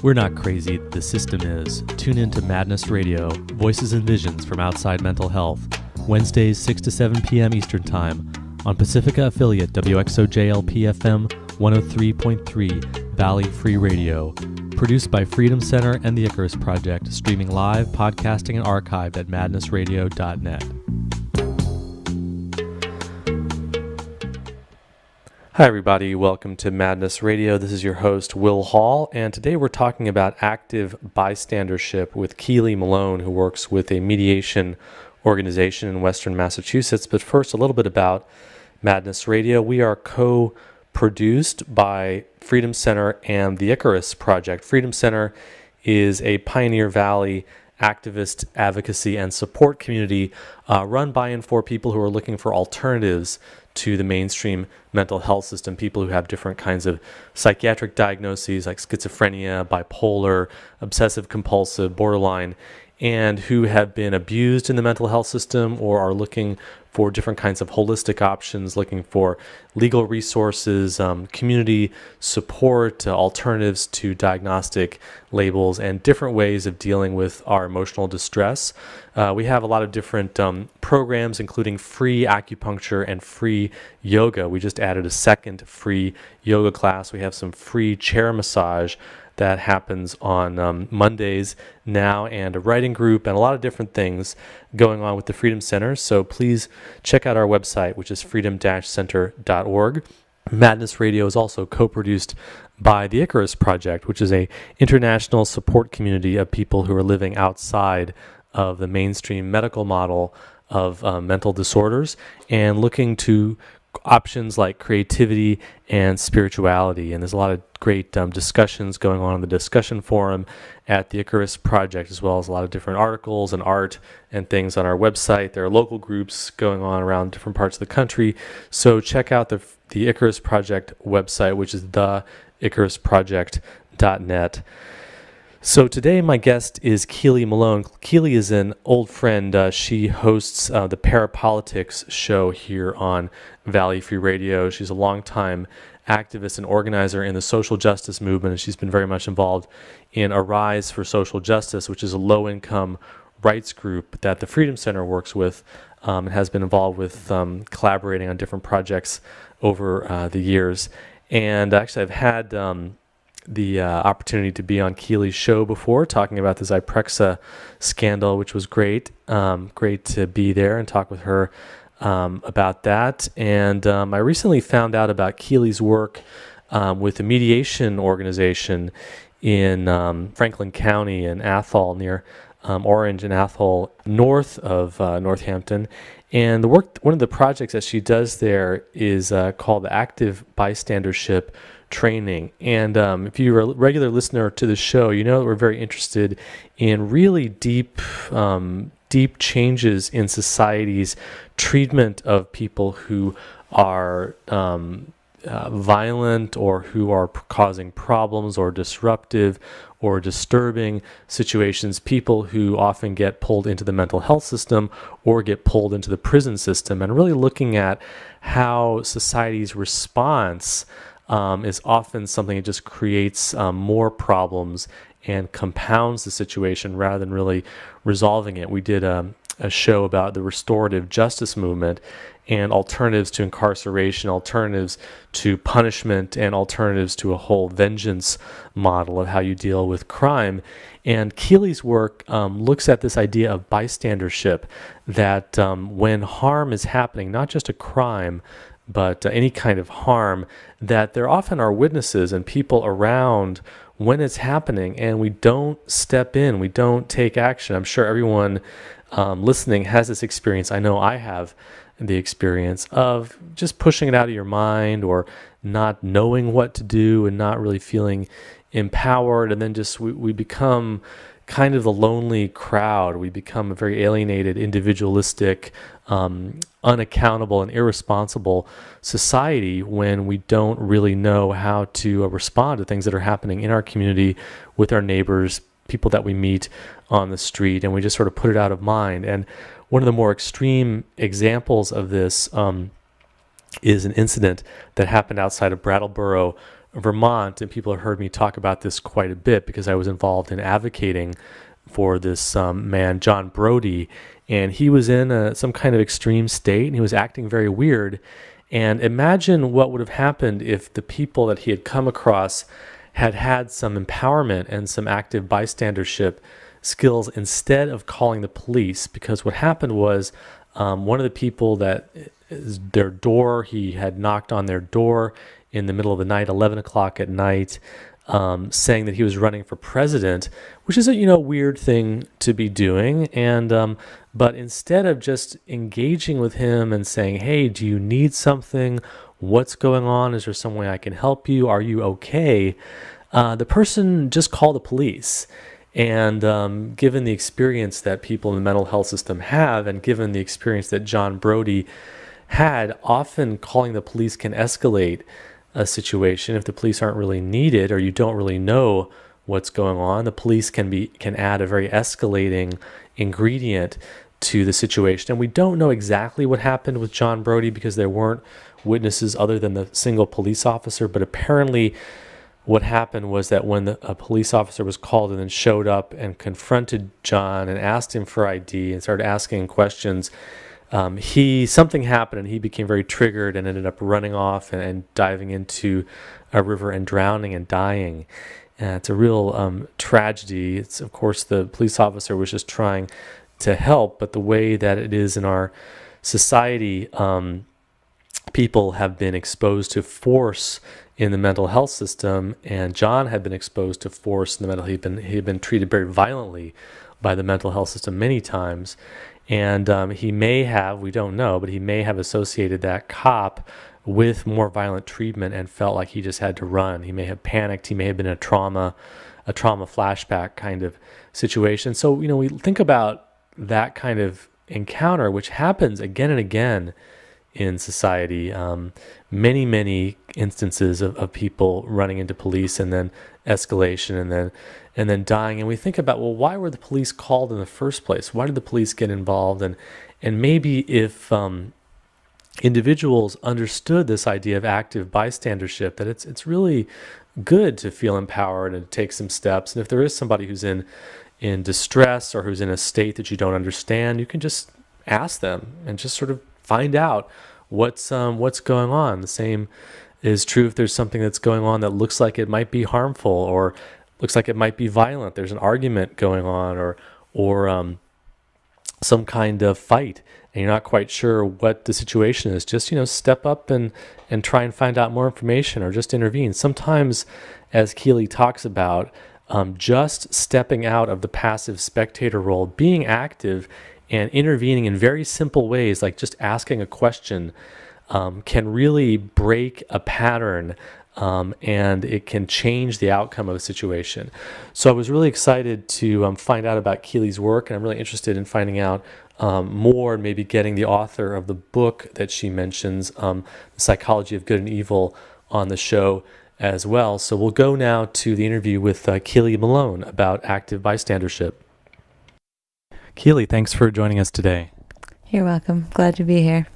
We're not crazy, the system is. Tune in to Madness Radio, voices and visions from outside mental health. Wednesdays, 6 to 7 p.m. Eastern Time on Pacifica affiliate WXOJLP-FM 103.3 Valley Free Radio. Produced by Freedom Center and the Icarus Project, streaming live, podcasting, and archived at madnessradio.net. Hi everybody, welcome to Madness Radio. This is your host, Will Hall, and today we're talking about active bystandership with Keely Malone, who works with a mediation organization in Western Massachusetts. But first, a little bit about Madness Radio. We are co-produced by Freedom Center and the Icarus Project. Freedom Center is a Pioneer Valley activist, advocacy, and support community run by and for people who are looking for alternatives to the mainstream mental health system, people who have different kinds of psychiatric diagnoses like schizophrenia, bipolar, obsessive compulsive, borderline, and who have been abused in the mental health system or are looking for different kinds of holistic options, looking for legal resources, community support, alternatives to diagnostic labels, and different ways of dealing with our emotional distress. We have a lot of different programs, including free acupuncture and free yoga. We just added a second free yoga class. We have some free chair massage that happens on Mondays now, and a writing group, and a lot of different things going on with the Freedom Center. So please check out our website, which is freedom-center.org. Madness Radio is also co-produced by the Icarus Project, which is an international support community of people who are living outside of the mainstream medical model of mental disorders and looking to options like creativity and spirituality. And there's a lot of great discussions going on in the discussion forum at the Icarus Project, as well as a lot of different articles and art and things on our website. There are local groups going on around different parts of the country. So check out the Icarus Project website, which is theicarusproject.net. So today my guest is Keely Malone. Keely is an old friend. She hosts the Parapolitics show here on Valley Free Radio. She's a longtime activist and organizer in the social justice movement, and she's been very much involved in Arise for Social Justice, which is a low-income rights group that the Freedom Center works with and has been involved with collaborating on different projects over the years. And actually I've had the opportunity to be on Keely's show before, talking about the Zyprexa scandal, which was great. Great to be there and talk with her about that. And I recently found out about Keely's work with a mediation organization in Franklin County in Athol, near Orange and Athol, north of Northampton. And one of the projects that she does there is called the Active Bystandership Training. And if you're a regular listener to the show, you know that we're very interested in really deep changes in society's treatment of people who are violent or who are causing problems or disruptive or disturbing situations, people who often get pulled into the mental health system or get pulled into the prison system, and really looking at how society's response is often something that just creates more problems and compounds the situation rather than really resolving it. We did a show about the restorative justice movement and alternatives to incarceration, alternatives to punishment, and alternatives to a whole vengeance model of how you deal with crime. And Keely's work looks at this idea of bystandership, that when harm is happening, not just a crime, but any kind of harm, that there often are witnesses and people around when it's happening, and we don't step in, we don't take action. I'm sure everyone listening has this experience. I know I have the experience of just pushing it out of your mind or not knowing what to do and not really feeling empowered, and then just we become kind of the lonely crowd. We become a very alienated, individualistic, unaccountable, and irresponsible society when we don't really know how to respond to things that are happening in our community, with our neighbors, people that we meet on the street, and we just sort of put it out of mind. And one of the more extreme examples of this is an incident that happened outside of Brattleboro, Vermont, and people have heard me talk about this quite a bit because I was involved in advocating for this man, John Brody, and he was in some kind of extreme state, and he was acting very weird. And imagine what would have happened if the people that he had come across had had some empowerment and some active bystandership skills instead of calling the police. Because what happened was one of the people that their door, he had knocked on their door in the middle of the night, 11 o'clock at night, saying that he was running for president, which is a weird thing to be doing. And but instead of just engaging with him and saying, "Hey, do you need something? What's going on? Is there some way I can help you? Are you okay?" The person just called the police. And given the experience that people in the mental health system have, and given the experience that John Brody had, often calling the police can escalate a situation. If the police aren't really needed, or you don't really know what's going on, the police can add a very escalating ingredient to the situation. And we don't know exactly what happened with John Brody because there weren't witnesses other than the single police officer. But apparently what happened was that when a police officer was called and then showed up and confronted John and asked him for ID and started asking questions, something happened and he became very triggered and ended up running off and diving into a river and drowning and dying. And it's a real tragedy. It's, of course, the police officer was just trying to help, but the way that it is in our society, people have been exposed to force in the mental health system, and John had been exposed to force in the mental. He had been treated very violently by the mental health system many times, and he may have, we don't know, but he may have associated that cop with more violent treatment and felt like he just had to run. He may have panicked. He may have been in a trauma flashback kind of situation. So we think about that kind of encounter, which happens again and again in society. Many instances of people running into police and then escalation and then dying. And we think about, well, why were the police called in the first place? Why did the police get involved? And maybe if individuals understood this idea of active bystandership, that it's really good to feel empowered and to take some steps. And if there is somebody who's in distress or who's in a state that you don't understand, you can just ask them and just sort of find out what's going on. The same is true if there's something that's going on that looks like it might be harmful or looks like it might be violent. There's an argument going on or some kind of fight, and you're not quite sure what the situation is. Just step up and try and find out more information or just intervene. Sometimes, as Keely talks about, just stepping out of the passive spectator role, being active and intervening in very simple ways, like just asking a question, can really break a pattern, and it can change the outcome of a situation. So I was really excited to find out about Keely's work, and I'm really interested in finding out more, and maybe getting the author of the book that she mentions, The Psychology of Good and Evil, on the show as well. So we'll go now to the interview with Keely Malone about active bystandership. Keely, thanks for joining us today. You're welcome. Glad to be here.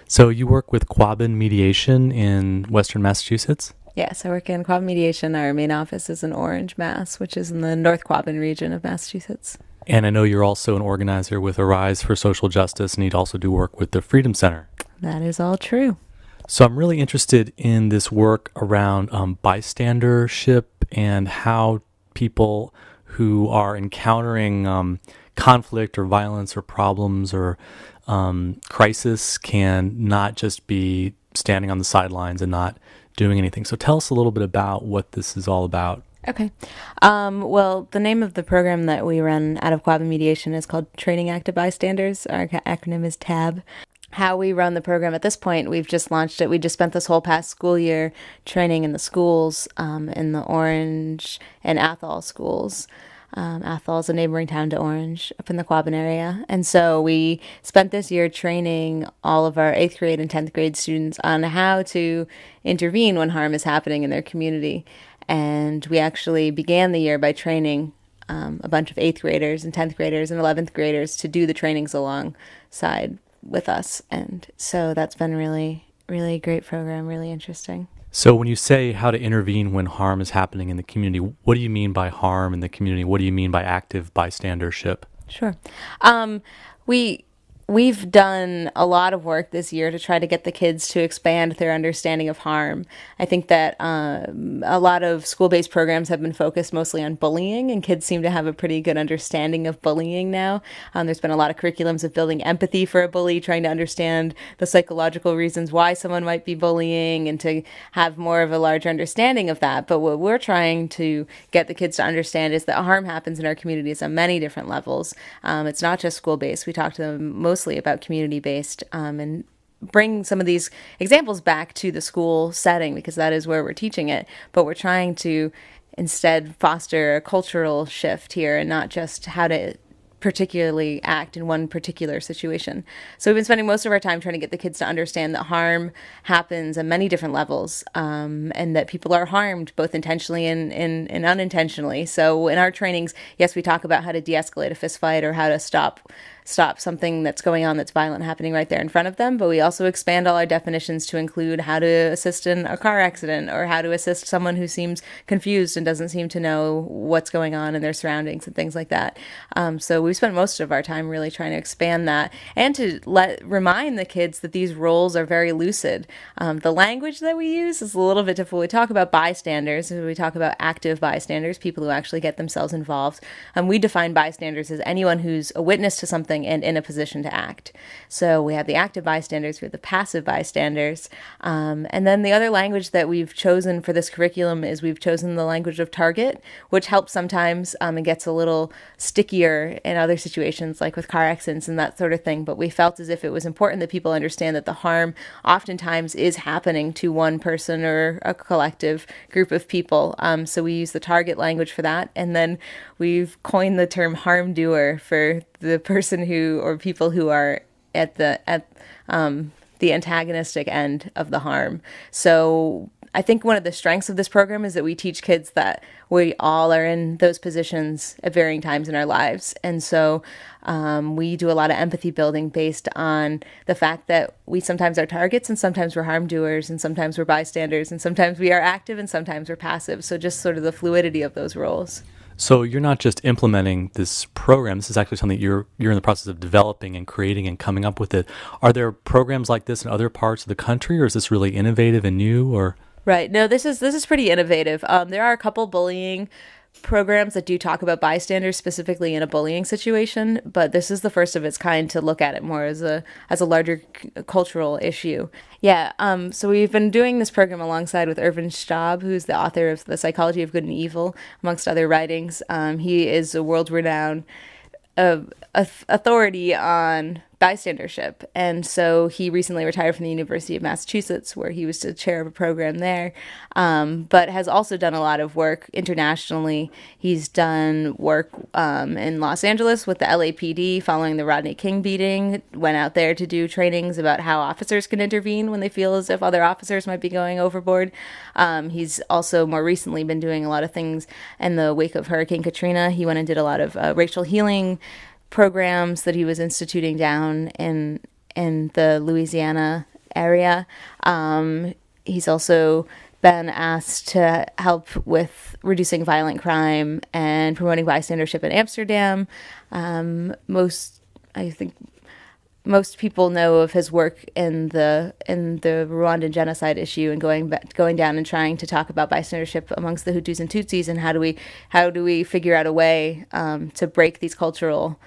So you work with Quabbin Mediation in Western Massachusetts? Yes, I work in Quabbin Mediation. Our main office is in Orange, Mass., which is in the North Quabbin region of Massachusetts. And I know you're also an organizer with Arise for Social Justice, and you'd also do work with the Freedom Center. That is all true. So I'm really interested in this work around bystandership and how people who are encountering conflict or violence or problems or crisis can not just be standing on the sidelines and not doing anything. So tell us a little bit about what this is all about. Okay. Well, the name of the program that we run out of Quabbin Mediation is called Training Active Bystanders. Our acronym is TAB. How we run the program at this point, we've just launched it. We just spent this whole past school year training in the schools, in the Orange and Athol schools. Athol is a neighboring town to Orange up in the Quabbin area. And so we spent this year training all of our 8th grade and 10th grade students on how to intervene when harm is happening in their community. And we actually began the year by training a bunch of 8th graders and 10th graders and 11th graders to do the trainings alongside with us. And so that's been really, really great program, really interesting. So when you say how to intervene when harm is happening in the community, what do you mean by harm in the community? What do you mean by active bystandership? Sure. We we've done a lot of work this year to try to get the kids to expand their understanding of harm. I think that a lot of school-based programs have been focused mostly on bullying, and kids seem to have a pretty good understanding of bullying now. There's been a lot of curriculums of building empathy for a bully, trying to understand the psychological reasons why someone might be bullying, and to have more of a larger understanding of that. But what we're trying to get the kids to understand is that harm happens in our communities on many different levels. It's not just school-based. We talk to them mostly about community-based, and bring some of these examples back to the school setting, because that is where we're teaching it. But we're trying to instead foster a cultural shift here, and not just how to particularly act in one particular situation. So we've been spending most of our time trying to get the kids to understand that harm happens at many different levels, and that people are harmed both intentionally and unintentionally. So in our trainings, yes, we talk about how to de-escalate a fist fight, or how to stop something that's going on that's violent happening right there in front of them, but we also expand all our definitions to include how to assist in a car accident, or how to assist someone who seems confused and doesn't seem to know what's going on in their surroundings and things like that. So we spent most of our time really trying to expand that, and to remind the kids that these roles are very lucid. The language that we use is a little bit difficult. We talk about bystanders, we talk about active bystanders, people who actually get themselves involved. We define bystanders as anyone who's a witness to something and in a position to act. So we have the active bystanders, we have the passive bystanders. And then the other language that we've chosen for this curriculum is we've chosen the language of target, which helps sometimes, and gets a little stickier in other situations, like with car accidents and that sort of thing. But we felt as if it was important that people understand that the harm oftentimes is happening to one person or a collective group of people. So we use the target language for that. And then we've coined the term harm doer for the person who, or people who are at the antagonistic end of the harm. So I think one of the strengths of this program is that we teach kids that we all are in those positions at varying times in our lives. And so we do a lot of empathy building based on the fact that we sometimes are targets, and sometimes we're harm doers, and sometimes we're bystanders, and sometimes we are active, and sometimes we're passive. So just sort of the fluidity of those roles. So you're not just implementing this program. This is actually something you're in the process of developing and creating and coming up with it. Are there programs like this in other parts of the country, or is this really innovative and new? Or Right. No, this is pretty innovative. There are a couple bullying programs that do talk about bystanders specifically in a bullying situation, but this is the first of its kind to look at it more as a larger cultural issue. Yeah, so we've been doing this program alongside with Irvin Staub, who's the author of The Psychology of Good and Evil, amongst other writings. He is a world-renowned authority on bystandership, and so he recently retired from the University of Massachusetts, where he was the chair of a program there, but has also done a lot of work internationally. He's done work in Los Angeles with the LAPD following the Rodney King beating, went out there to do trainings about how officers can intervene when they feel as if other officers might be going overboard. He's also more recently been doing a lot of things in the wake of Hurricane Katrina. He went and did a lot of racial healing programs that he was instituting down in the Louisiana area. He's also been asked to help with reducing violent crime and promoting bystandership in Amsterdam. I think most people know of his work in the Rwandan genocide issue, and going down and trying to talk about bystandership amongst the Hutus and Tutsis, and how do we figure out a way to break these cultural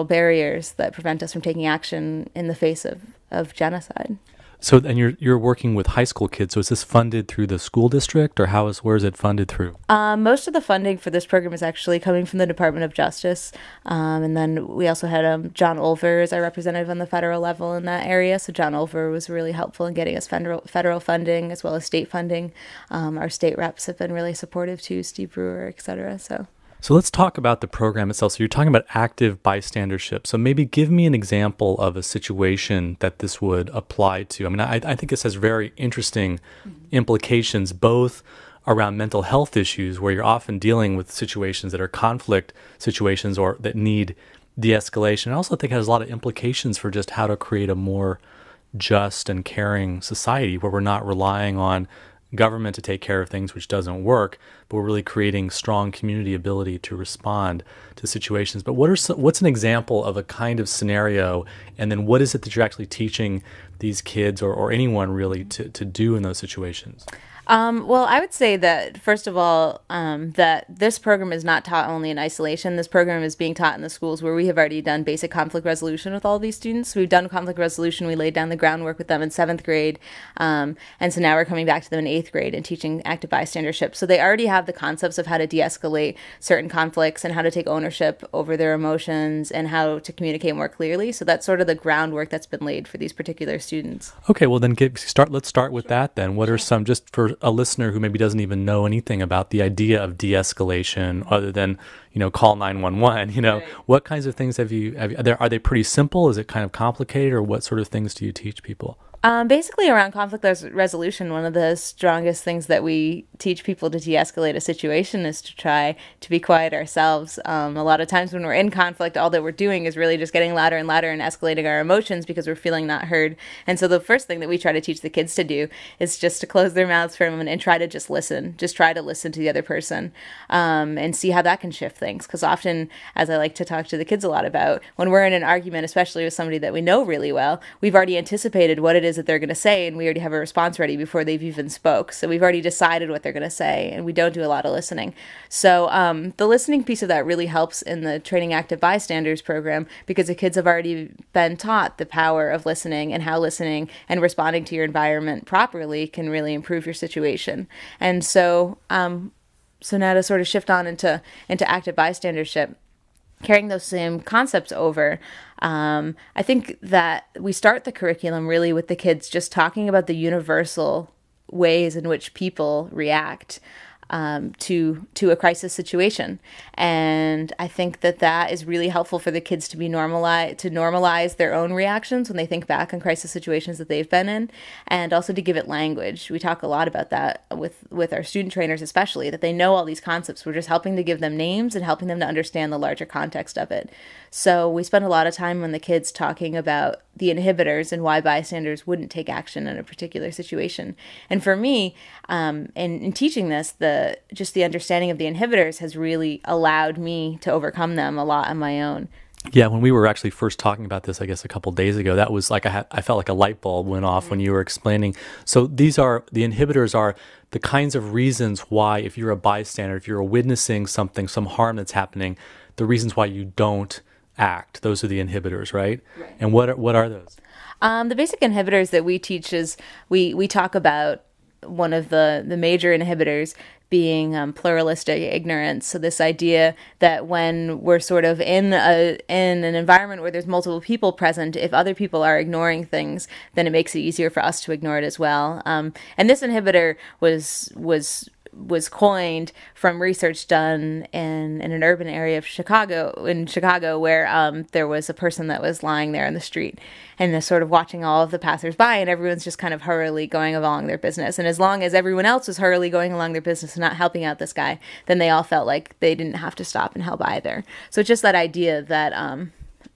barriers that prevent us from taking action in the face of genocide. So, and you're working with high school kids. So is this funded through the school district, or where is it funded through? Most of the funding for this program is actually coming from the Department of Justice. And then we also had John Olver as our representative on the federal level in that area. So John Olver was really helpful in getting us federal funding as well as state funding. Our state reps have been really supportive too, Steve Brewer, et cetera. So let's talk about the program itself. So you're talking about active bystandership. So maybe give me an example of a situation that this would apply to. I mean, I think this has very interesting implications, both around mental health issues, where you're often dealing with situations that are conflict situations or that need de-escalation. I also think it has a lot of implications for just how to create a more just and caring society where we're not relying on government to take care of things which doesn't work, but we're really creating strong community ability to respond to situations. But what's an example of a kind of scenario, and then what is it that you're actually teaching these kids or anyone really to do in those situations? Well, I would say that, first of all, that this program is not taught only in isolation. This program is being taught in the schools where we have already done basic conflict resolution with all these students. We've done conflict resolution. We laid down the groundwork with them in 7th grade. And so now we're coming back to them in 8th grade and teaching active bystandership. So they already have the concepts of how to de-escalate certain conflicts and how to take ownership over their emotions and how to communicate more clearly. So that's sort of the groundwork that's been laid for these particular students. Okay, well then let's start with that then. What are some, just for a listener who maybe doesn't even know anything about the idea of de-escalation other than, call 911, Right. What kinds of things are they pretty simple? Is it kind of complicated, or what sort of things do you teach people? Basically, around conflict resolution, one of the strongest things that we teach people to de-escalate a situation is to try to be quiet ourselves. A lot of times when we're in conflict, all that we're doing is really just getting louder and louder and escalating our emotions because we're feeling not heard. And so the first thing that we try to teach the kids to do is just to close their mouths for a moment and try to just listen. Just try to listen to the other person and see how that can shift things. Because often, as I like to talk to the kids a lot about, when we're in an argument, especially with somebody that we know really well, we've already anticipated what it is that they're going to say, and we already have a response ready before they've even spoke. So we've already decided what they're going to say, and we don't do a lot of listening. So the listening piece of that really helps in the Training Active Bystanders program, because the kids have already been taught the power of listening and how listening and responding to your environment properly can really improve your situation. And so now to sort of shift on into active bystandership, carrying those same concepts over, I think that we start the curriculum really with the kids just talking about the universal ways in which people react to a crisis situation. And I think that is really helpful for the kids to normalize their own reactions when they think back on crisis situations that they've been in, and also to give it language. We talk a lot about that with our student trainers, especially, that they know all these concepts. We're just helping to give them names and helping them to understand the larger context of it. So we spend a lot of time on the kids talking about the inhibitors and why bystanders wouldn't take action in a particular situation. And for me, in teaching this, the understanding of the inhibitors has really allowed me to overcome them a lot on my own. Yeah, when we were actually first talking about this, I guess a couple of days ago, that was like I felt like a light bulb went off when you were explaining. So the inhibitors are the kinds of reasons why, if you're a bystander, if you're witnessing something, some harm that's happening, the reasons why you don't act. Those are the inhibitors, right? Right. And what are those? The basic inhibitors that we teach is we talk about one of the major inhibitors being pluralistic ignorance. So this idea that when we're sort of in an environment where there's multiple people present, if other people are ignoring things, then it makes it easier for us to ignore it as well. And this inhibitor was coined from research done in an urban area of Chicago, where there was a person that was lying there in the street and is sort of watching all of the passersby, and everyone's just kind of hurriedly going along their business. And as long as everyone else was hurriedly going along their business and not helping out this guy, then they all felt like they didn't have to stop and help either. So it's just that idea that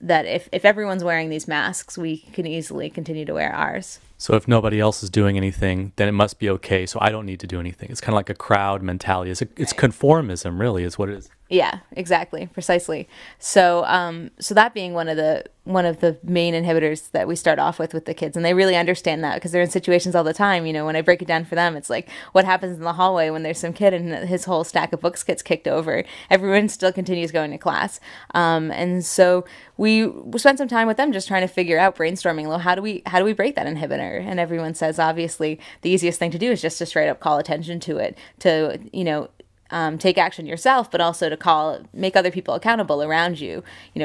if everyone's wearing these masks, we can easily continue to wear ours. So if nobody else is doing anything, then it must be okay. So I don't need to do anything. It's kind of like a crowd mentality. It's conformism, really, is what it is. Yeah, exactly, precisely. So that being one of the main inhibitors that we start off with the kids, and they really understand that because they're in situations all the time. When I break it down for them, it's like what happens in the hallway when there's some kid and his whole stack of books gets kicked over. Everyone still continues going to class, and so we spend some time with them just trying to figure out, brainstorming. Well, how do we break that inhibitor? And everyone says, obviously, the easiest thing to do is just to straight up call attention to it, to take action yourself, but also to make other people accountable around you.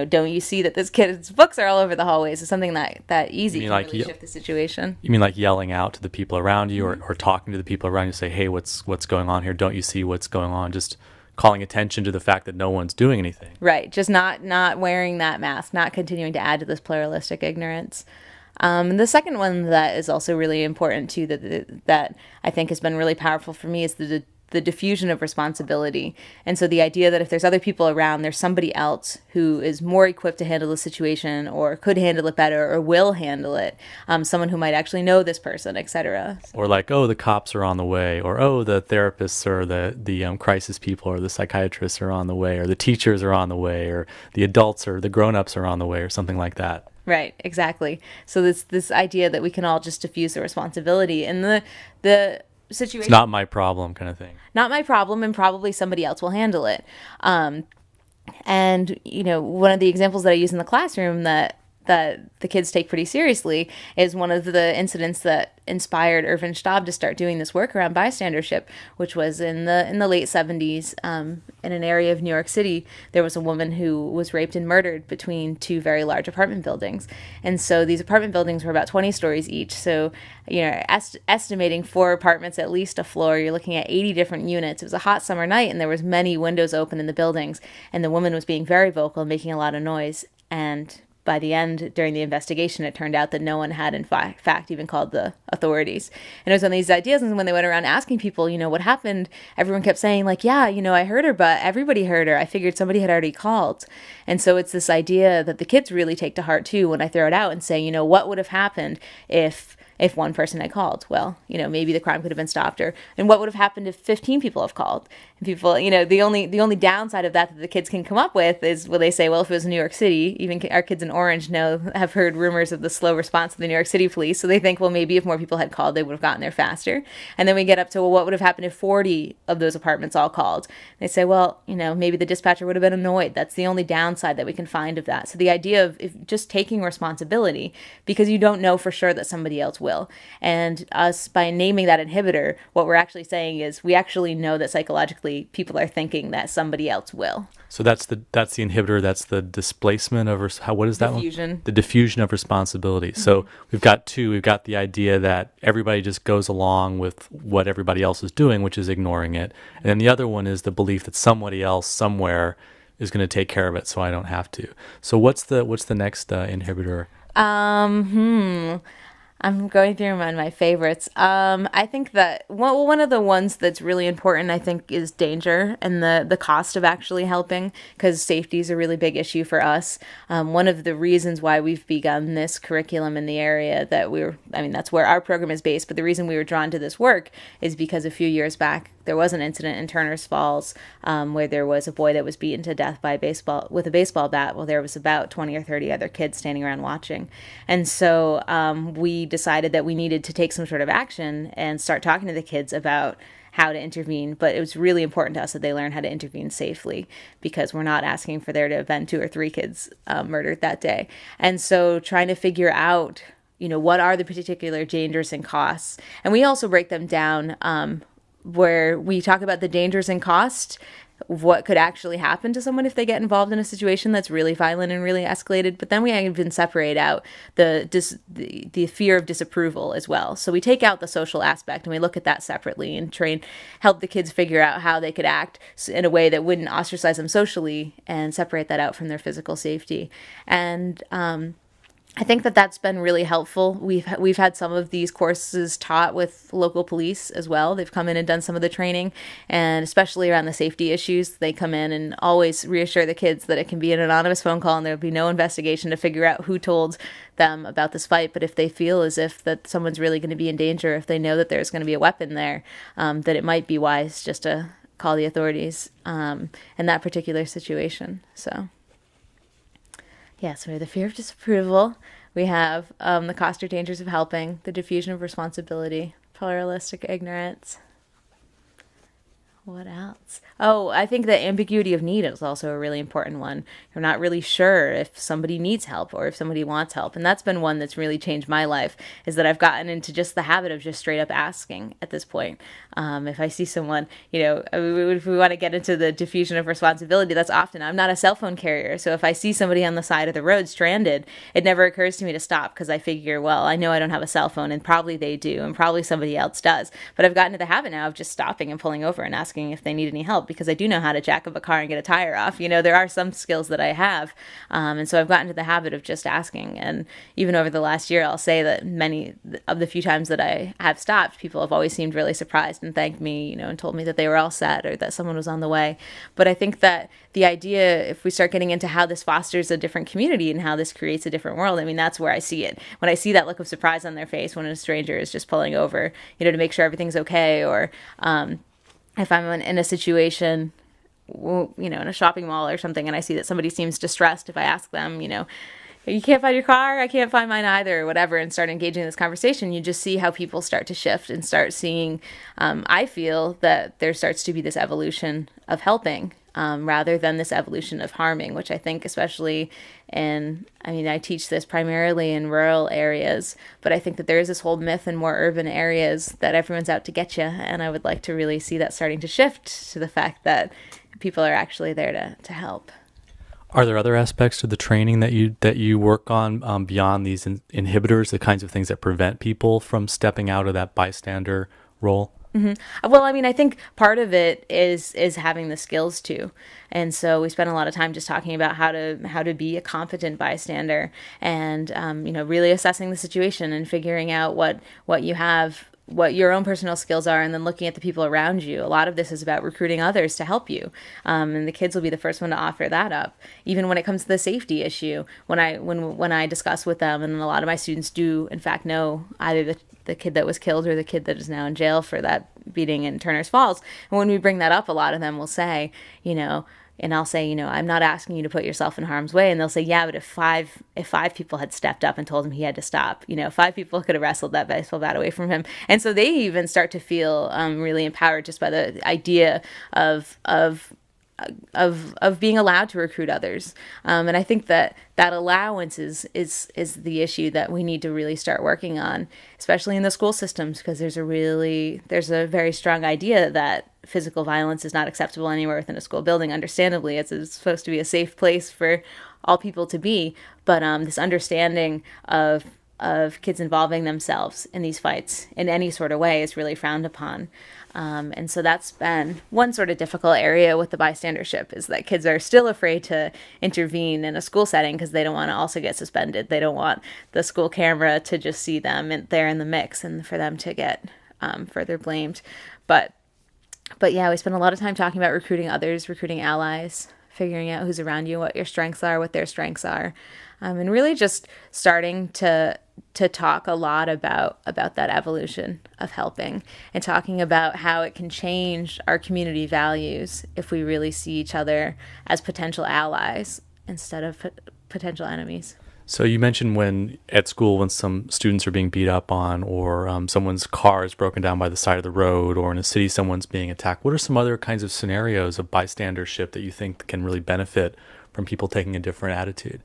Don't you see that this kid's books are all over the hallways? It's something that easy can like really shift the situation. You mean like yelling out to the people around you, or talking to the people around you, say, hey, what's going on here? Don't you see what's going on? Just calling attention to the fact that no one's doing anything. Right. Just not wearing that mask, not continuing to add to this pluralistic ignorance. The second one that is also really important too, that I think has been really powerful for me, is the the diffusion of responsibility. And so the idea that if there's other people around, there's somebody else who is more equipped to handle the situation or could handle it better or will handle it, someone who might actually know this person, etc. Or like, oh, the cops are on the way, or oh, the therapists or the crisis people or the psychiatrists are on the way, or the teachers are on the way, or the adults or the grown-ups are on the way, or something like that. Right, exactly. So this idea that we can all just diffuse the responsibility, and the situation, it's not my problem kind of thing. Not my problem, and probably somebody else will handle it. And one of the examples that I use in the classroom that the kids take pretty seriously is one of the incidents that inspired Irvin Staub to start doing this work around bystandership, which was in the late 70s. In an area of New York City, there was a woman who was raped and murdered between two very large apartment buildings. And so these apartment buildings were about 20 stories each. So, estimating 4 apartments, at least a floor, you're looking at 80 different units. It was a hot summer night, and there was many windows open in the buildings. And the woman was being very vocal, making a lot of noise. And by the end, during the investigation, it turned out that no one had, in fact, even called the authorities. And it was one of these ideas, and when they went around asking people, what happened, everyone kept saying, like, yeah, I heard her, but everybody heard her. I figured somebody had already called. And so it's this idea that the kids really take to heart, too, when I throw it out and say, what would have happened if one person had called? Well, maybe the crime could have been stopped. And what would have happened if 15 people have called? And people, the only downside of that the kids can come up with is, well, they say, well, if it was New York City, even our kids in Orange have heard rumors of the slow response of the New York City police. So they think, well, maybe if more people had called, they would have gotten there faster. And then we get up to, well, what would have happened if 40 of those apartments all called? They say, well, maybe the dispatcher would have been annoyed. That's the only downside that we can find of that. So the idea of just taking responsibility, because you don't know for sure that somebody else will. And us, by naming that inhibitor, what we're actually saying is we actually know that psychologically people are thinking that somebody else will. So that's the inhibitor. That's the displacement of what is that diffusion. One? The diffusion of responsibility. Mm-hmm. So we've got two. We've got the idea that everybody just goes along with what everybody else is doing, which is ignoring it. And then the other one is the belief that somebody else somewhere is going to take care of it, so I don't have to. So what's the next inhibitor? I'm going through my favorites. I think that one of the ones that's really important, I think, is danger and the cost of actually helping, because safety is a really big issue for us. One of the reasons why we've begun this curriculum in the area that's where our program is based, but the reason we were drawn to this work is because a few years back, there was an incident in Turner's Falls where there was a boy that was beaten to death with a baseball bat while there was about 20 or 30 other kids standing around watching. And so we decided that we needed to take some sort of action and start talking to the kids about how to intervene. But it was really important to us that they learn how to intervene safely, because we're not asking for there to have been 2 or 3 kids murdered that day. And so trying to figure out, what are the particular dangers and costs. And we also break them down where we talk about the dangers and cost, what could actually happen to someone if they get involved in a situation that's really violent and really escalated. But then we even separate out the fear of disapproval as well. So we take out the social aspect and we look at that separately and help the kids figure out how they could act in a way that wouldn't ostracize them socially, and separate that out from their physical safety. And I think that that's been really helpful. We've had some of these courses taught with local police as well. They've come in and done some of the training, and especially around the safety issues, they come in and always reassure the kids that it can be an anonymous phone call and there'll be no investigation to figure out who told them about this fight. But if they feel as if that someone's really going to be in danger, if they know that there's going to be a weapon there, that it might be wise just to call the authorities in that particular situation. So we have the fear of disapproval. We have the cost or dangers of helping, the diffusion of responsibility, pluralistic ignorance. What else? Oh, I think the ambiguity of need is also a really important one. You're not really sure if somebody needs help or if somebody wants help. And that's been one that's really changed my life, is that I've gotten into just the habit of just straight up asking at this point. If I see someone, if we want to get into the diffusion of responsibility, that's often, I'm not a cell phone carrier. So if I see somebody on the side of the road stranded, it never occurs to me to stop, because I figure, well, I know I don't have a cell phone and probably they do and probably somebody else does. But I've gotten to the habit now of just stopping and pulling over and asking asking if they need any help, because I do know how to jack up a car and get a tire off. There are some skills that I have. And so I've gotten to the habit of just asking. And even over the last year, I'll say that many of the few times that I have stopped, people have always seemed really surprised and thanked me, and told me that they were all set or that someone was on the way. But I think that the idea, if we start getting into how this fosters a different community and how this creates a different world, that's where I see it. When I see that look of surprise on their face when a stranger is just pulling over, to make sure everything's okay, or if I'm in a situation, in a shopping mall or something, and I see that somebody seems distressed, if I ask them, you can't find your car, I can't find mine either, or whatever, and start engaging in this conversation, you just see how people start to shift and start seeing, I feel that there starts to be this evolution of helping, rather than this evolution of harming, which I think especially I teach this primarily in rural areas, but I think that there is this whole myth in more urban areas that everyone's out to get you, and I would like to really see that starting to shift to the fact that people are actually there to help. Are there other aspects to the training that you work on beyond these inhibitors, the kinds of things that prevent people from stepping out of that bystander role? Mm-hmm. Well, I think part of it is having the skills too, and so we spend a lot of time just talking about how to be a competent bystander, and really assessing the situation and figuring out what you have, what your own personal skills are, and then looking at the people around you. A lot of this is about recruiting others to help you, and the kids will be the first one to offer that up. Even when it comes to the safety issue, when I discuss with them, and a lot of my students do in fact know either the kid that was killed or the kid that is now in jail for that beating in Turner's Falls. And when we bring that up, a lot of them will say, and I'll say, I'm not asking you to put yourself in harm's way. And they'll say, yeah, but if five people had stepped up and told him he had to stop, 5 people could have wrestled that baseball bat away from him. And so they even start to feel really empowered just by the idea of being allowed to recruit others. And I think that allowance is the issue that we need to really start working on, especially in the school systems, because there's a very strong idea that physical violence is not acceptable anywhere within a school building. Understandably, it's supposed to be a safe place for all people to be, but this understanding of kids involving themselves in these fights in any sort of way is really frowned upon. And so that's been one sort of difficult area with the bystandership, is that kids are still afraid to intervene in a school setting because they don't want to also get suspended. They don't want the school camera to just see them there in the mix and for them to get further blamed. But yeah, we spend a lot of time talking about recruiting others, recruiting allies, figuring out who's around you, what your strengths are, what their strengths are, and really just starting to talk a lot about that evolution of helping, and talking about how it can change our community values if we really see each other as potential allies instead of potential enemies. So you mentioned when some students are being beat up on, or someone's car is broken down by the side of the road, or in a city someone's being attacked. What are some other kinds of scenarios of bystandership that you think can really benefit from people taking a different attitude?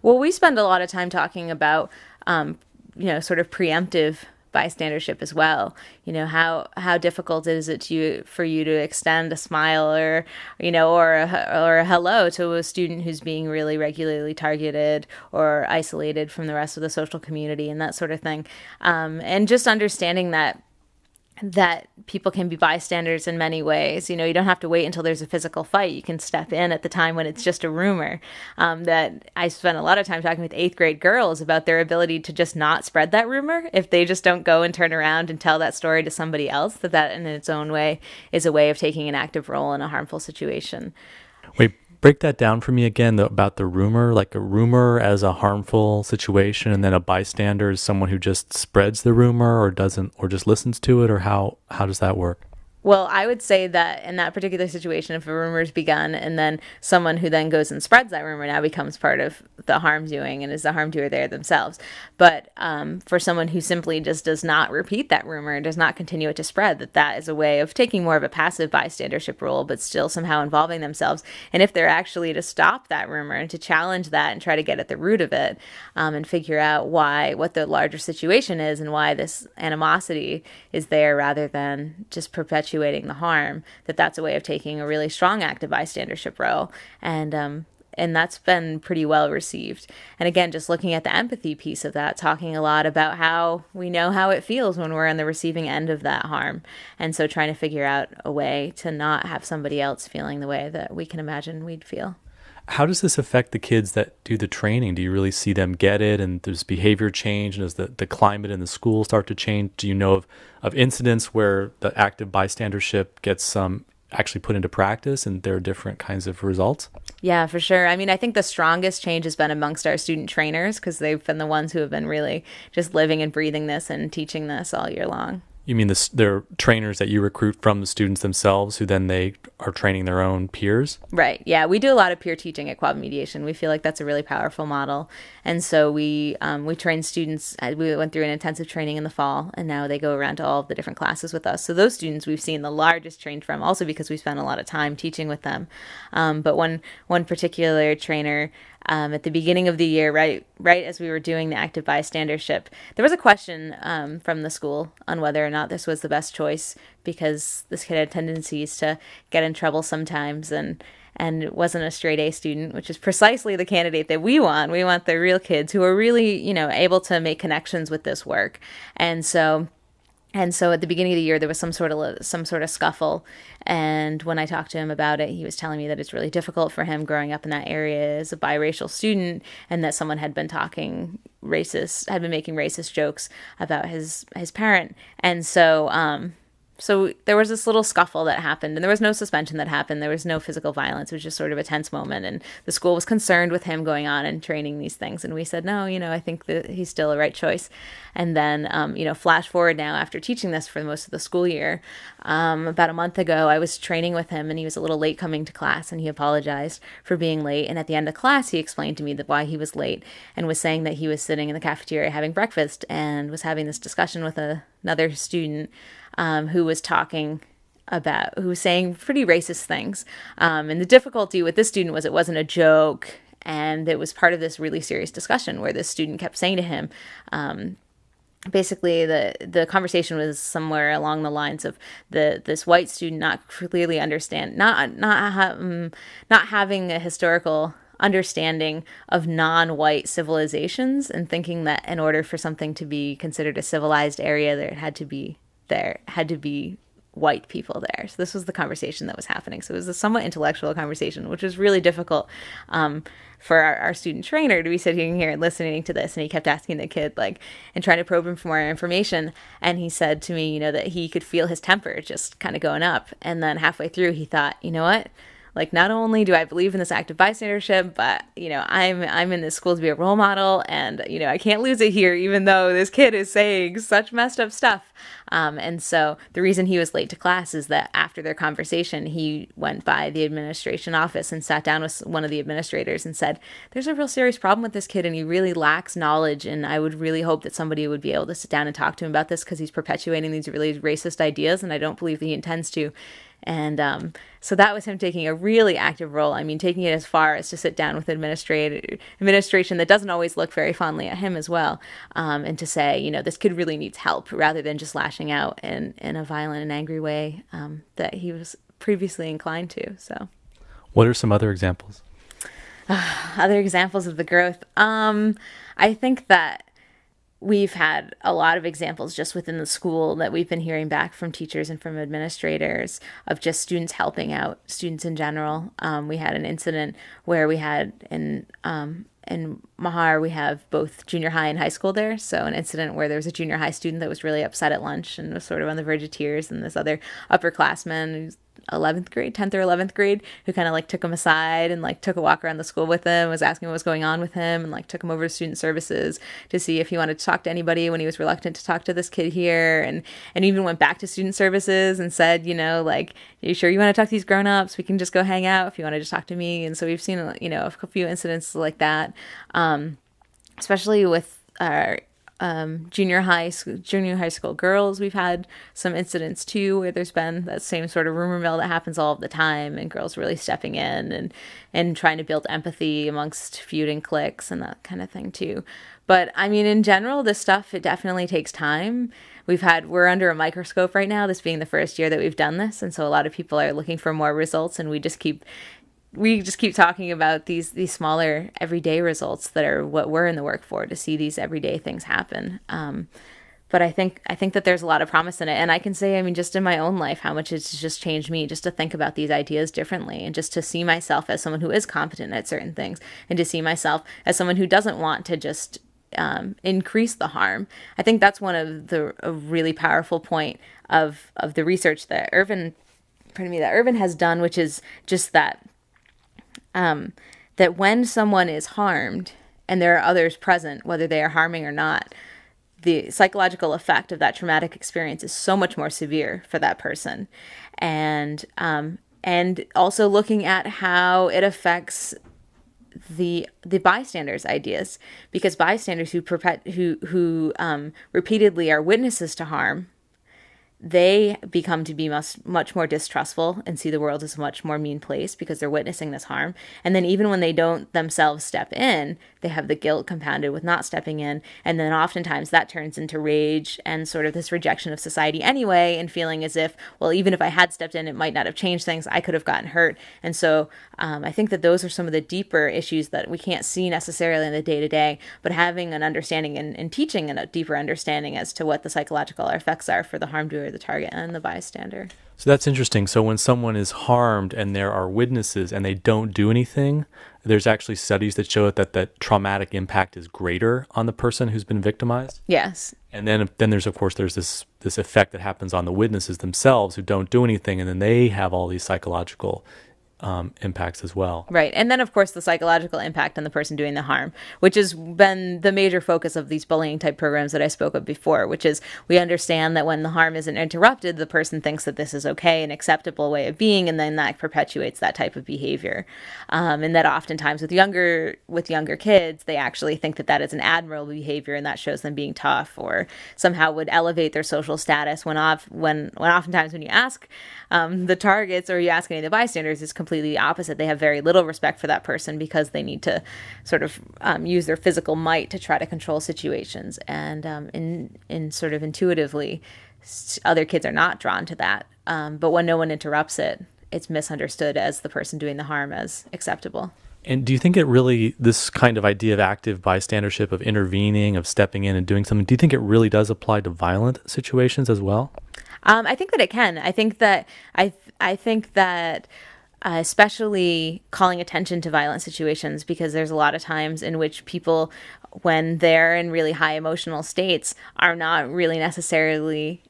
Well, we spend a lot of time talking about, sort of preemptive bystandership as well. How difficult is it for you to extend a smile or a hello to a student who's being really regularly targeted or isolated from the rest of the social community, and that sort of thing. And just understanding that people can be bystanders in many ways. You don't have to wait until there's a physical fight. You can step in at the time when it's just a rumor. That I spent a lot of time talking with 8th grade girls about their ability to just not spread that rumor if they just don't go and turn around and tell that story to somebody else, that in its own way is a way of taking an active role in a harmful situation. Wait, break that down for me again, about the rumor, like a rumor as a harmful situation, and then a bystander is someone who just spreads the rumor or doesn't, or just listens to it, or how does that work? Well, I would say that in that particular situation, if a rumor is begun and then someone who then goes and spreads that rumor now becomes part of the harm doing and is the harm doer there themselves. But for someone who simply just does not repeat that rumor and does not continue it to spread, that is a way of taking more of a passive bystandership role, but still somehow involving themselves. And if they're actually to stop that rumor and to challenge that and try to get at the root of it, and figure out what the larger situation is and why this animosity is there rather than just perpetuating the harm, that's a way of taking a really strong active bystandership role. And that's been pretty well received. And again, just looking at the empathy piece of that, talking a lot about how we know how it feels when we're on the receiving end of that harm. And so trying to figure out a way to not have somebody else feeling the way that we can imagine we'd feel. How does this affect the kids that do the training? Do you really see them get it, and there's behavior change, and does the climate in the school start to change? Do you know of incidents where the active bystandership gets actually put into practice and there are different kinds of results? Yeah, for sure. I mean, I think the strongest change has been amongst our student trainers, because they've been the ones who have been really just living and breathing this and teaching this all year long. You mean they're trainers that you recruit from the students themselves, who then they are training their own peers? Right. Yeah, we do a lot of peer teaching at Quabbin Mediation. We feel like that's a really powerful model. And so we train students. We went through an intensive training in the fall, and now they go around to all of the different classes with us. So those students we've seen the largest change from, also because we spent a lot of time teaching with them. But one particular trainer, at the beginning of the year, right as we were doing the active bystandership, there was a question from the school on whether or not this was the best choice, because this kid had tendencies to get in trouble sometimes, and wasn't a straight A student, which is precisely the candidate that we want. We want the real kids who are really, able to make connections with this work. And so at the beginning of the year, there was some sort of scuffle. And when I talked to him about it, he was telling me that it's really difficult for him growing up in that area as a biracial student, and that someone had been making racist jokes about his parent. And so there was this little scuffle that happened, and there was no suspension that happened. There was no physical violence. It was just sort of a tense moment, and the school was concerned with him going on and training these things. And we said, no, I think that he's still the right choice. And then, flash forward now, after teaching this for most of the school year, about a month ago, I was training with him, and he was a little late coming to class, and he apologized for being late. And at the end of class, he explained to me why he was late, and was saying that he was sitting in the cafeteria having breakfast and was having this discussion with another student who was saying pretty racist things. And the difficulty with this student was it wasn't a joke, and it was part of this really serious discussion where this student kept saying to him, basically the conversation was somewhere along the lines of this white student not clearly not having a historical understanding of non-white civilizations, and thinking that in order for something to be considered a civilized area, there had to be white people there. So this was the conversation that was happening. So it was a somewhat intellectual conversation, which was really difficult for our student trainer to be sitting here and listening to this. And he kept asking the kid, and trying to probe him for more information. And he said to me, that he could feel his temper just kind of going up. And then halfway through, he thought, you know what? Not only do I believe in this active bystandership, but, I'm in this school to be a role model, and, I can't lose it here, even though this kid is saying such messed up stuff. And so the reason he was late to class is that after their conversation, he went by the administration office and sat down with one of the administrators and said, there's a real serious problem with this kid, and he really lacks knowledge, and I would really hope that somebody would be able to sit down and talk to him about this, because he's perpetuating these really racist ideas, and I don't believe that he intends to. And so that was him taking a really active role. I mean, taking it as far as to sit down with administration that doesn't always look very fondly at him as well, and to say, this kid really needs help, rather than just lashing out in a violent and angry way that he was previously inclined to. So, what are some other examples? Other examples of the growth? I think that we've had a lot of examples just within the school that we've been hearing back from teachers and from administrators of just students helping out students in general. We had an incident where we had in Mahar, we have both junior high and high school there. So an incident where there was a junior high student that was really upset at lunch and was sort of on the verge of tears, and this other upperclassman who's 10th or 11th grade, who kind of took him aside and took a walk around the school with him, was asking what was going on with him, and took him over to student services to see if he wanted to talk to anybody when he was reluctant to talk to this kid here, and even went back to student services and said, you sure you want to talk to these grown-ups? We can just go hang out if you want to just talk to me. And so we've seen, a few incidents like that, especially with our junior high school girls. We've had some incidents too where there's been that same sort of rumor mill that happens all of the time, and girls really stepping in and trying to build empathy amongst feuding cliques and that kind of thing too. But I mean, in general, this stuff, it definitely takes time. We're under a microscope right now, this being the first year that we've done this, and so a lot of people are looking for more results, and we just keep we just keep talking about these smaller everyday results that are what we're in the work for, to see these everyday things happen. But I think that there's a lot of promise in it. And I can say, I mean, just in my own life, how much it's just changed me just to think about these ideas differently, and just to see myself as someone who is competent at certain things, and to see myself as someone who doesn't want to just increase the harm. I think that's one of a really powerful point of the research that Irvin has done, which is just that that when someone is harmed and there are others present, whether they are harming or not, the psychological effect of that traumatic experience is so much more severe for that person. And also looking at how it affects the bystanders' ideas, because bystanders who repeatedly are witnesses to harm, they become to be much more distrustful and see the world as a much more mean place because they're witnessing this harm. And then even when they don't themselves step in, they have the guilt compounded with not stepping in. And then oftentimes that turns into rage and sort of this rejection of society anyway, and feeling as if, well, even if I had stepped in, it might not have changed things. I could have gotten hurt. And so I think that those are some of the deeper issues that we can't see necessarily in the day-to-day, but having an understanding and teaching a deeper understanding as to what the psychological effects are for the harm doer, the target, and the bystander. So that's interesting. So when someone is harmed and there are witnesses and they don't do anything, there's actually studies that show that traumatic impact is greater on the person who's been victimized. Yes. And then there's this effect that happens on the witnesses themselves who don't do anything, and then they have all these psychological impacts as well. Right. And then, of course, the psychological impact on the person doing the harm, which has been the major focus of these bullying type programs that I spoke of before, which is we understand that when the harm isn't interrupted, the person thinks that this is okay, an acceptable way of being, and then that perpetuates that type of behavior. And that oftentimes with younger kids, they actually think that that is an admirable behavior, and that shows them being tough or somehow would elevate their social status, when oftentimes when you ask the targets or you ask any of the bystanders, it's completely the opposite. They have very little respect for that person because they need to sort of use their physical might to try to control situations. And in sort of intuitively, other kids are not drawn to that. But when no one interrupts it, it's misunderstood as the person doing the harm as acceptable. And do you think this kind of idea of active bystandership, of intervening, of stepping in and doing something, do you think it really does apply to violent situations as well? I think that it can. I think that especially calling attention to violent situations, because there's a lot of times in which people, when they're in really high emotional states, are not really necessarily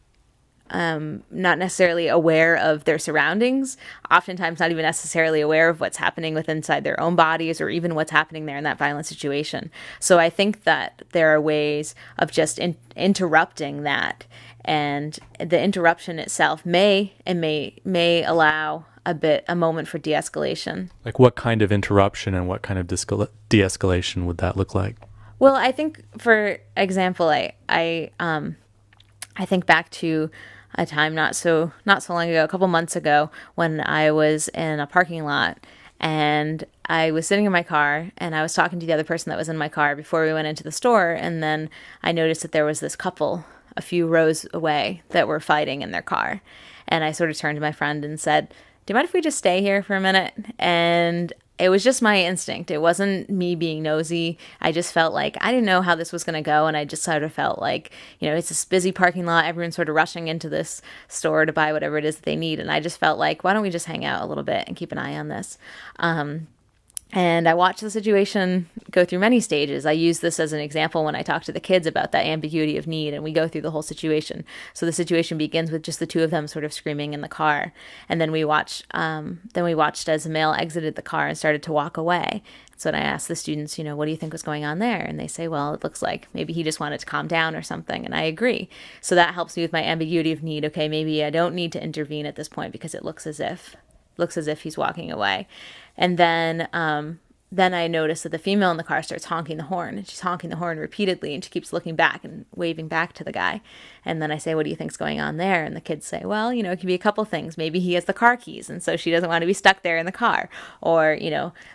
aware of their surroundings, oftentimes not even necessarily aware of what's happening inside their own bodies, or even what's happening there in that violent situation. So I think that there are ways of just interrupting that, and the interruption itself may allow a moment for de-escalation. Like what kind of interruption and what kind of de-escalation would that look like? Well, I think, for example, I think back to a time not so long ago, a couple months ago, when I was in a parking lot and I was sitting in my car and I was talking to the other person that was in my car before we went into the store, and then I noticed that there was this couple a few rows away that were fighting in their car. And I sort of turned to my friend and said, "Do you mind if we just stay here for a minute?" And it was just my instinct. It wasn't me being nosy. I just felt like I didn't know how this was going to go. And I just sort of felt like, it's this busy parking lot. Everyone's sort of rushing into this store to buy whatever it is that they need. And I just felt like, why don't we just hang out a little bit and keep an eye on this? And I watched the situation go through many stages. I use this as an example when I talk to the kids about that ambiguity of need, and we go through the whole situation. So the situation begins with just the two of them sort of screaming in the car, and then we watched as the male exited the car and started to walk away. So then I asked the students, what do you think was going on there? And they say, well, it looks like maybe he just wanted to calm down or something. And I agree. So that helps me with my ambiguity of need. Okay, maybe I don't need to intervene at this point because it looks as if he's walking away. And then I noticed that the female in the car starts honking the horn, and she's honking the horn repeatedly, and she keeps looking back and waving back to the guy. And then I say, what do you think's going on there? And the kids say, well, it could be a couple things. Maybe he has the car keys, and so she doesn't want to be stuck there in the car. Or,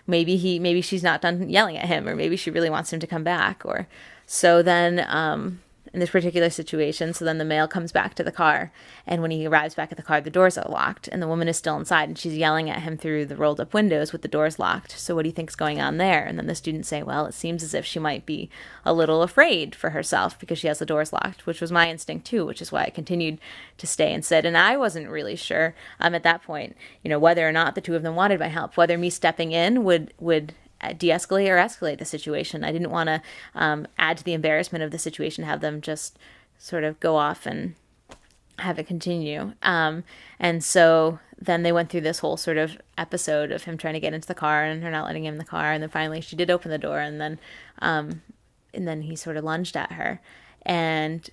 maybe she's not done yelling at him, or maybe she really wants him to come back. Or so then in this particular situation. So then the male comes back to the car, and when he arrives back at the car, the doors are locked, and the woman is still inside, and she's yelling at him through the rolled up windows with the doors locked. So what do you think's going on there? And then the students say, well, it seems as if she might be a little afraid for herself because she has the doors locked, which was my instinct too, which is why I continued to stay and sit. And I wasn't really sure at that point, whether or not the two of them wanted my help, whether me stepping in would de-escalate or escalate the situation. I didn't want to add to the embarrassment of the situation, have them just sort of go off and have it continue. And so then they went through this whole sort of episode of him trying to get into the car and her not letting him in the car. And then finally she did open the door, and then he sort of lunged at her. And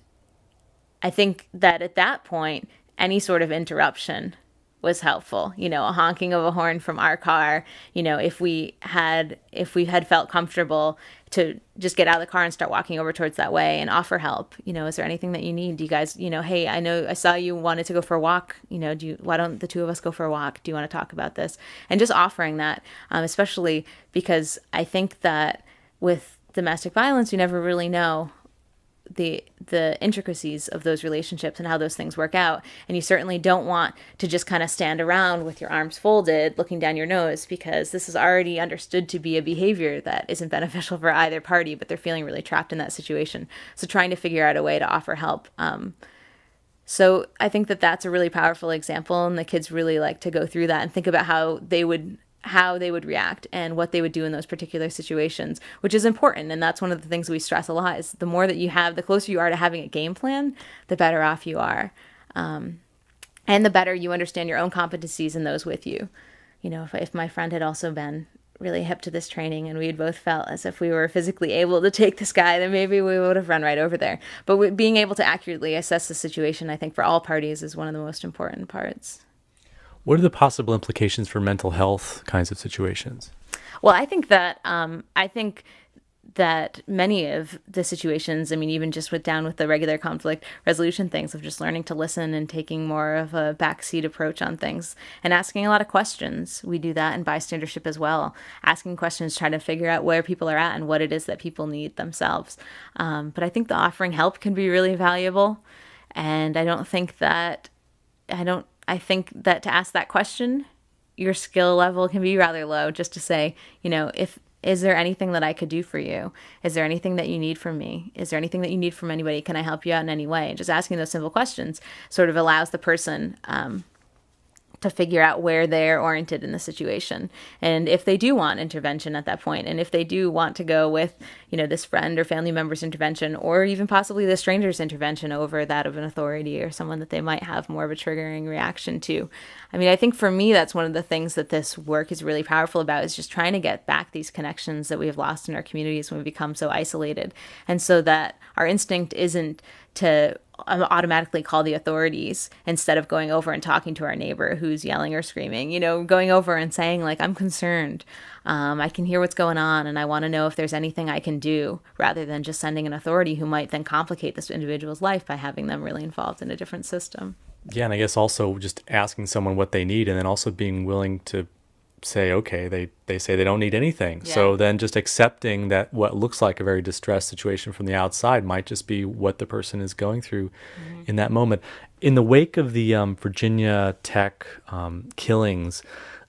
I think that at that point, any sort of interruption was helpful. A honking of a horn from our car, if we had felt comfortable to just get out of the car and start walking over towards that way and offer help. Is there anything that you need? Do you guys, hey, I know I saw you wanted to go for a walk. Why don't the two of us go for a walk? Do you want to talk about this? And just offering that, especially because I think that with domestic violence, you never really know the intricacies of those relationships and how those things work out. And you certainly don't want to just kind of stand around with your arms folded looking down your nose, because this is already understood to be a behavior that isn't beneficial for either party, but they're feeling really trapped in that situation. So trying to figure out a way to offer help. So I think that that's a really powerful example, and the kids really like to go through that and think about how they would react and what they would do in those particular situations, which is important. And that's one of the things we stress a lot, is the more that you have, the closer you are to having a game plan, the better off you are. And the better you understand your own competencies and those with you. If my friend had also been really hip to this training and we had both felt as if we were physically able to take this guy, then maybe we would have run right over there. But being able to accurately assess the situation, I think for all parties, is one of the most important parts. What are the possible implications for mental health kinds of situations? Well, I think that many of the situations, even just with the regular conflict resolution things of just learning to listen and taking more of a backseat approach on things and asking a lot of questions. We do that in bystandership as well. Asking questions, trying to figure out where people are at and what it is that people need themselves. But I think the offering help can be really valuable. And I think that to ask that question, your skill level can be rather low, just to say, is there anything that I could do for you? Is there anything that you need from me? Is there anything that you need from anybody? Can I help you out in any way? Just asking those simple questions sort of allows the person to figure out where they're oriented in the situation. And if they do want intervention at that point, and if they do want to go with, this friend or family member's intervention, or even possibly the stranger's intervention over that of an authority or someone that they might have more of a triggering reaction to. I think for me, that's one of the things that this work is really powerful about, is just trying to get back these connections that we have lost in our communities when we become so isolated. And so that our instinct isn't to automatically call the authorities instead of going over and talking to our neighbor who's yelling or screaming, going over and saying, like, I'm concerned. I can hear what's going on and I want to know if there's anything I can do, rather than just sending an authority who might then complicate this individual's life by having them really involved in a different system. Yeah, and I guess also just asking someone what they need, and then also being willing to say, okay, they say they don't need anything. Yeah. So then just accepting that what looks like a very distressed situation from the outside might just be what the person is going through in that moment. In the wake of the Virginia Tech killings,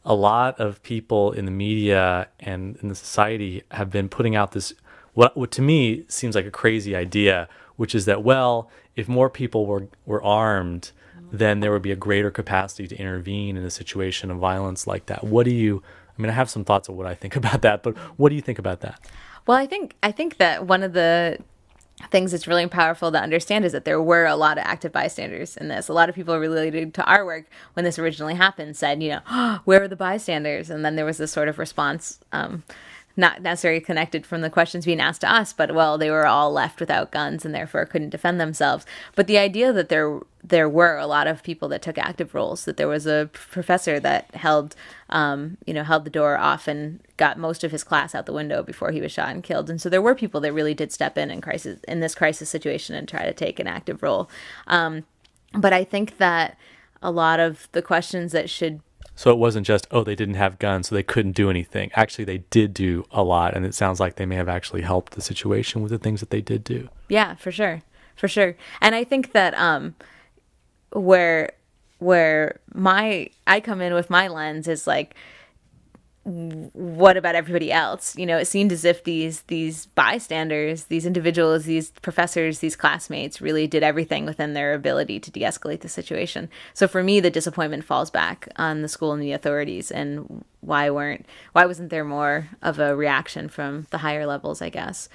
a lot of people in the media and in the society have been putting out this, what to me seems like a crazy idea, which is that, well, if more people were armed, then there would be a greater capacity to intervene in a situation of violence like that. I have some thoughts of what I think about that, but what do you think about that? Well, I think that one of the things that's really powerful to understand is that there were a lot of active bystanders in this. A lot of people related to our work when this originally happened said, where were the bystanders? And then there was this sort of response, not necessarily connected from the questions being asked to us, but, well, they were all left without guns and therefore couldn't defend themselves. But the idea that there were a lot of people that took active roles, that there was a professor that held the door off and got most of his class out the window before he was shot and killed. And so there were people that really did step in this crisis situation and try to take an active role. But I think that a lot of the questions that should... So it wasn't just, they didn't have guns, so they couldn't do anything. Actually, they did do a lot, and it sounds like they may have actually helped the situation with the things that they did do. Yeah, for sure. for sure. And I think that where I come in with my lens is like, what about everybody else? It seemed as if these bystanders, these individuals, these professors, these classmates really did everything within their ability to de-escalate the situation. So for me, the disappointment falls back on the school and the authorities, and why wasn't there more of a reaction from the higher levels, I guess?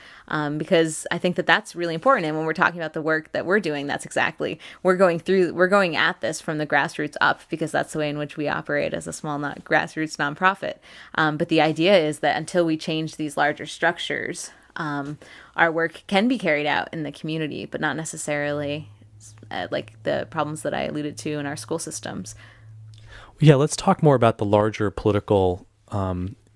Because I think that that's really important. And when we're talking about the work that we're doing, that's exactly, we're going at this from the grassroots up, because that's the way in which we operate as a small grassroots nonprofit. But the idea is that until we change these larger structures, our work can be carried out in the community, but not necessarily like the problems that I alluded to in our school systems. Yeah, let's talk more about the larger political,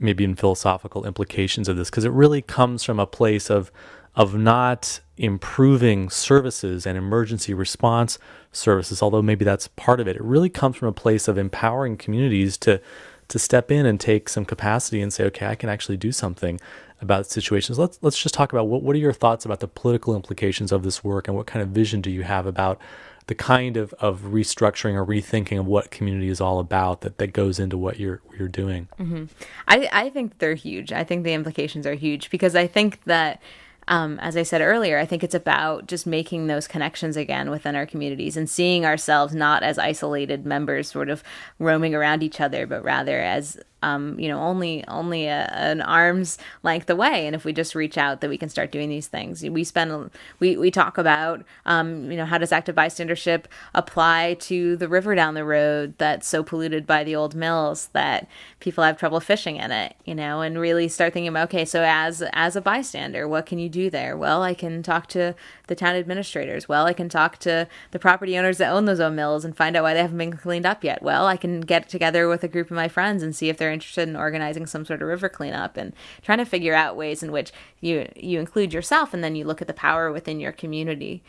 maybe even philosophical implications of this, because it really comes from a place of not improving services and emergency response services, although maybe that's part of it. It really comes from a place of empowering communities to step in and take some capacity and say, okay, I can actually do something about situations. Let's just talk about what are your thoughts about the political implications of this work, and what kind of vision do you have about the kind of restructuring or rethinking of what community is all about that goes into what you're doing? Mm-hmm. I think they're huge. I think the implications are huge, because I think that, as I said earlier, I think it's about just making those connections again within our communities and seeing ourselves not as isolated members sort of roaming around each other, but rather as only an arm's length away. And if we just reach out, that we can start doing these things. We talk about, how does active bystandership apply to the river down the road that's so polluted by the old mills that people have trouble fishing in it, and really start thinking about, okay, so as a bystander, what can you do there? Well, I can talk to the town administrators. Well, I can talk to the property owners that own those old mills and find out why they haven't been cleaned up yet. Well, I can get together with a group of my friends and see if they're interested in organizing some sort of river cleanup, and trying to figure out ways in which you include yourself, and then you look at the power within your community.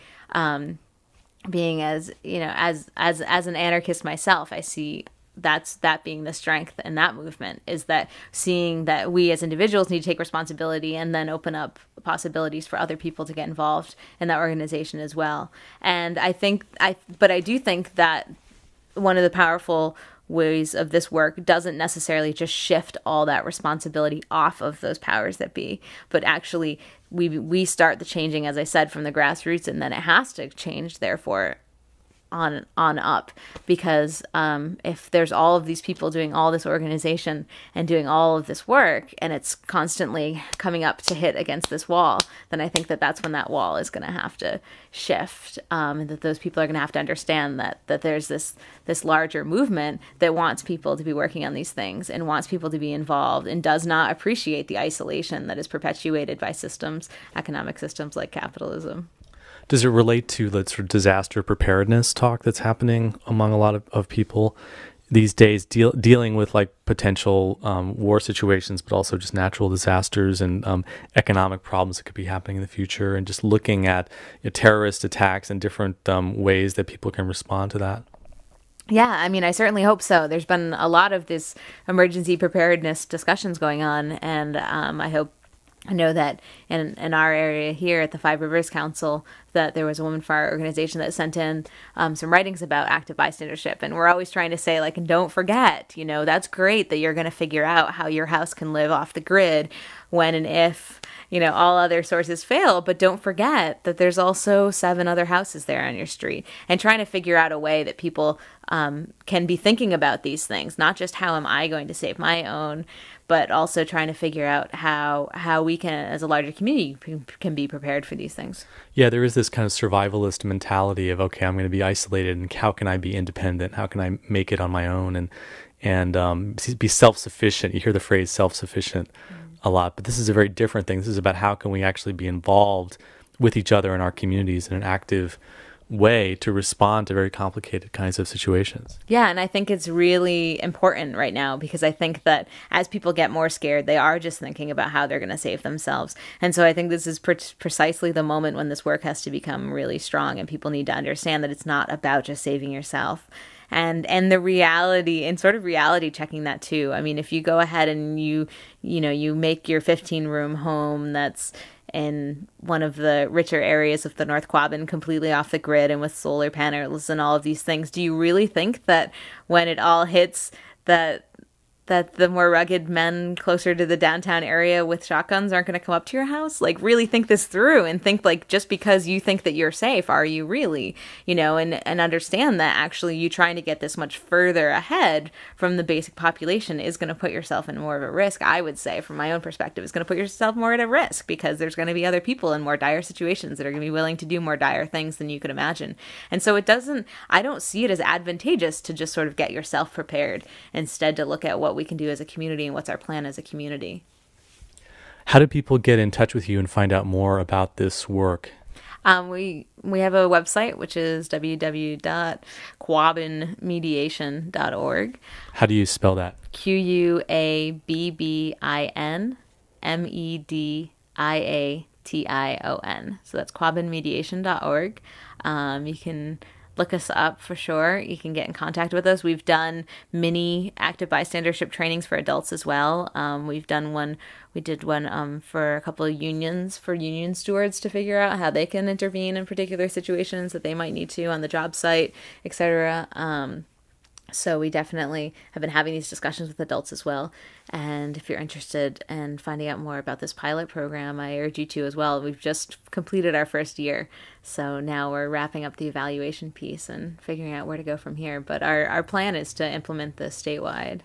Being as an anarchist myself, I see that being the strength in that movement, is that seeing that we as individuals need to take responsibility and then open up possibilities for other people to get involved in that organization as well. And I do think that one of the powerful ways of this work doesn't necessarily just shift all that responsibility off of those powers that be, but actually we start the changing, as I said, from the grassroots, and then it has to change, therefore, on up, because if there's all of these people doing all this organization and doing all of this work, and it's constantly coming up to hit against this wall, then I think that's when that wall is going to have to shift, and that those people are going to have to understand that there's this larger movement that wants people to be working on these things and wants people to be involved, and does not appreciate the isolation that is perpetuated by economic systems like capitalism. Does it relate to the sort of disaster preparedness talk that's happening among a lot of people these days, dealing with like potential war situations, but also just natural disasters and economic problems that could be happening in the future, and just looking at terrorist attacks and different ways that people can respond to that? Yeah, I mean, I certainly hope so. There's been a lot of this emergency preparedness discussions going on, and I know that in our area here at the Five Rivers Council, that there was a woman for our organization that sent in some writings about active bystandership. And we're always trying to say, like, and don't forget, that's great that you're going to figure out how your house can live off the grid when and if, all other sources fail. But don't forget that there's also 7 other houses there on your street, and trying to figure out a way that people can be thinking about these things, not just how am I going to save my own, but also trying to figure out how we can, as a larger community, can be prepared for these things. Yeah, there is this kind of survivalist mentality of, okay, I'm going to be isolated, and how can I be independent? How can I make it on my own and be self-sufficient? You hear the phrase self-sufficient a lot, but this is a very different thing. This is about how can we actually be involved with each other in our communities in an active way to respond to very complicated kinds of situations. Yeah, and I think it's really important right now, because I think that as people get more scared, they are just thinking about how they're going to save themselves. And so I think this is precisely the moment when this work has to become really strong, and people need to understand that it's not about just saving yourself. And the reality, and sort of reality checking that too. I mean, if you go ahead and you make your 15-room home that's in one of the richer areas of the North Quabbin, completely off the grid and with solar panels and all of these things. Do you really think that when it all hits that the more rugged men closer to the downtown area with shotguns aren't going to come up to your house? Like, really think this through and think, like, just because you think that you're safe, are you really? And understand that actually you trying to get this much further ahead from the basic population is going to put yourself in more of a risk. I would say, from my own perspective, is going to put yourself more at a risk, because there's going to be other people in more dire situations that are going to be willing to do more dire things than you could imagine. And so I don't see it as advantageous to just sort of get yourself prepared, instead to look at what we can do as a community and what's our plan as a community. How do people get in touch with you and find out more about this work? We have a website, which is www.quabbinmediation.org. How do you spell that? QUABBINMEDIATION. So that's quabbinmediation.org. You can look us up for sure. You can get in contact with us. We've done mini active bystandership trainings for adults as well. We did one for a couple of unions, for union stewards, to figure out how they can intervene in particular situations that they might need to on the job site, etc. So we definitely have been having these discussions with adults as well. And if you're interested in finding out more about this pilot program, I urge you to as well. We've just completed our first year. So now we're wrapping up the evaluation piece and figuring out where to go from here. But our plan is to implement this statewide.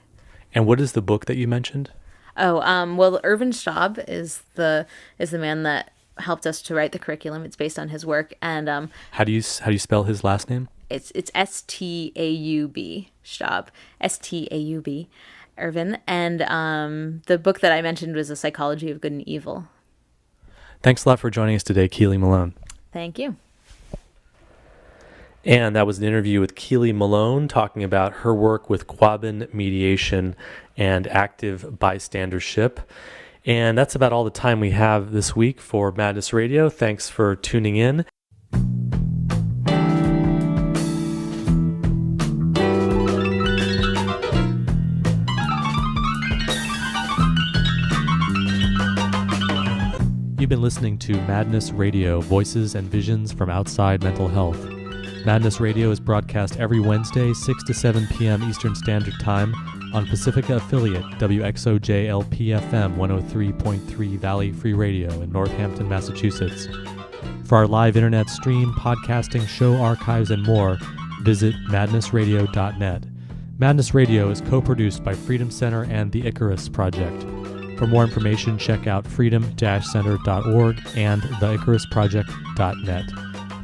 And what is the book that you mentioned? Well, Irvin Staub is the man that helped us to write the curriculum. It's based on his work. And how do you spell his last name? It's S-T-A-U-B, Staub, S-T-A-U-B, Irvin. And the book that I mentioned was A Psychology of Good and Evil. Thanks a lot for joining us today, Keely Malone. Thank you. And that was an interview with Keely Malone talking about her work with Quabbin Mediation and active bystandership. And that's about all the time we have this week for Madness Radio. Thanks for tuning in. You've been listening to Madness Radio, voices and visions from outside mental health. Madness Radio is broadcast every Wednesday, 6 to 7 p.m. Eastern Standard Time on Pacifica affiliate WXOJ-LP-FM 103.3 Valley Free Radio in Northampton, Massachusetts. For our live internet stream, podcasting, show archives, and more, visit madnessradio.net. Madness Radio is co-produced by Freedom Center and the Icarus Project. For more information, check out freedom-center.org and theicarusproject.net.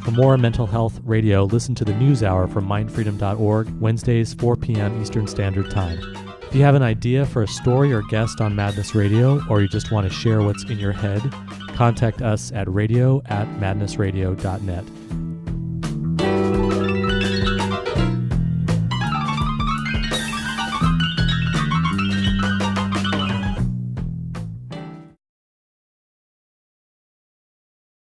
For more mental health radio, listen to the News Hour from mindfreedom.org, Wednesdays, 4 p.m. Eastern Standard Time. If you have an idea for a story or guest on Madness Radio, or you just want to share what's in your head, contact us at radio@madnessradio.net.